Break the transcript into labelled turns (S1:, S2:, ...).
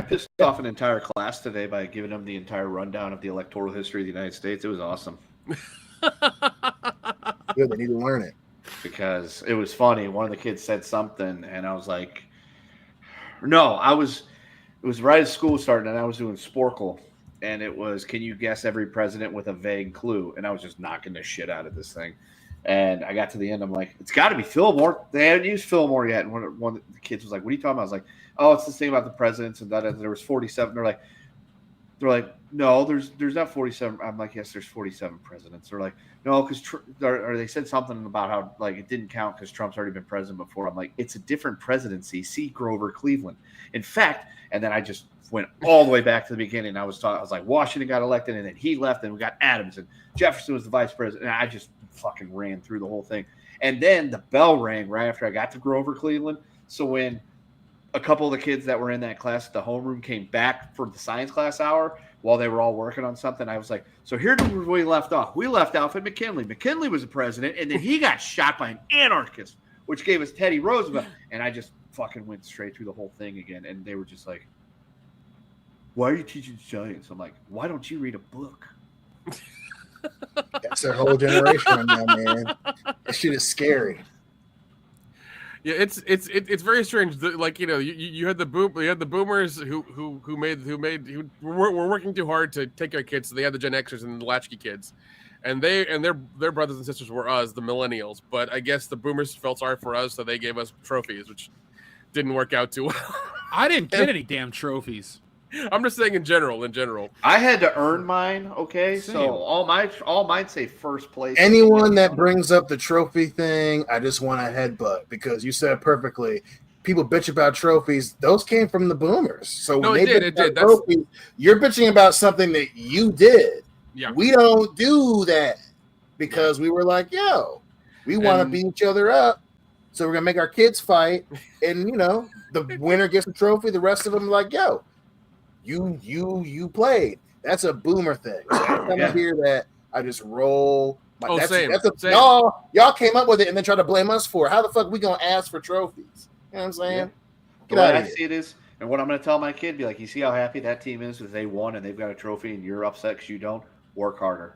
S1: pissed off an entire class today by giving them the entire rundown of the electoral history of the United States. It was awesome
S2: Good, they need to learn it.
S1: because it was funny. One of the kids said something, and I was like, "No, I was." It was right as school started, and I was doing Sporkle, and it was, "Can you guess every president with a vague clue?" And I was just knocking the shit out of this thing. And I got to the end. I'm like, "It's got to be Fillmore." They hadn't used Fillmore yet. And one of the kids was like, "What are you talking about?" I was like, "Oh, it's this thing about the presidents and that." And there was 47. They're like, "No, there's not 47." I'm like, "Yes, there's 47 presidents." They're like, "No, because or they said something about how like it didn't count because Trump's already been president before." I'm like, "It's a different presidency. See Grover Cleveland." In fact, and then I just went all the way back to the beginning. I was like, Washington got elected, and then he left, and we got Adams, and Jefferson was the vice president. And I just fucking ran through the whole thing. And then the bell rang right after I got to Grover Cleveland. So when a couple of the kids that were in that class at the homeroom came back for the science class hour while they were all working on something, I was like, "So here's where we left off. We left off at McKinley. McKinley was the president, and then he got shot by an anarchist, which gave us Teddy Roosevelt." And I just fucking went straight through the whole thing again. And they were just like, "Why are you teaching science?" I'm like, "Why don't you read a book?"
S2: That's their whole generation now, man. That shit is scary.
S3: Yeah, it's very strange. Like you had the boomers who were working too hard to take care of kids. So they had the Gen Xers and the latchkey kids, and their brothers and sisters were us, the millennials. But I guess the boomers felt sorry for us, so they gave us trophies, which didn't work out too well.
S4: I didn't get any damn trophies.
S3: I'm just saying in general.
S1: I had to earn mine. Okay,
S4: Same.
S1: so all mine say first place.
S2: Anyone that brings up the trophy thing, I just want to headbutt because you said perfectly. People bitch about trophies; those came from the boomers. So
S3: No,
S2: when
S3: it
S2: they
S3: did.
S2: bitch about trophies, you're bitching about something that you did.
S3: Yeah.
S2: We don't do that because we were like, "Yo, we want to beat each other up, so we're gonna make our kids fight." And the winner gets a trophy. The rest of them are like, "Yo, you played." That's a boomer thing. So anytime I hear that, I just roll.
S3: Same.
S2: Y'all came up with it and then try to blame us for it. How the fuck we gonna ask for trophies? You know what I'm saying?
S1: Yeah.
S2: Get
S1: The way
S2: out
S1: I
S2: of here.
S1: see it is, and what I'm going to tell my kid, be like, "You see how happy that team is that they won and they've got a trophy, and you're upset because you don't? Work harder."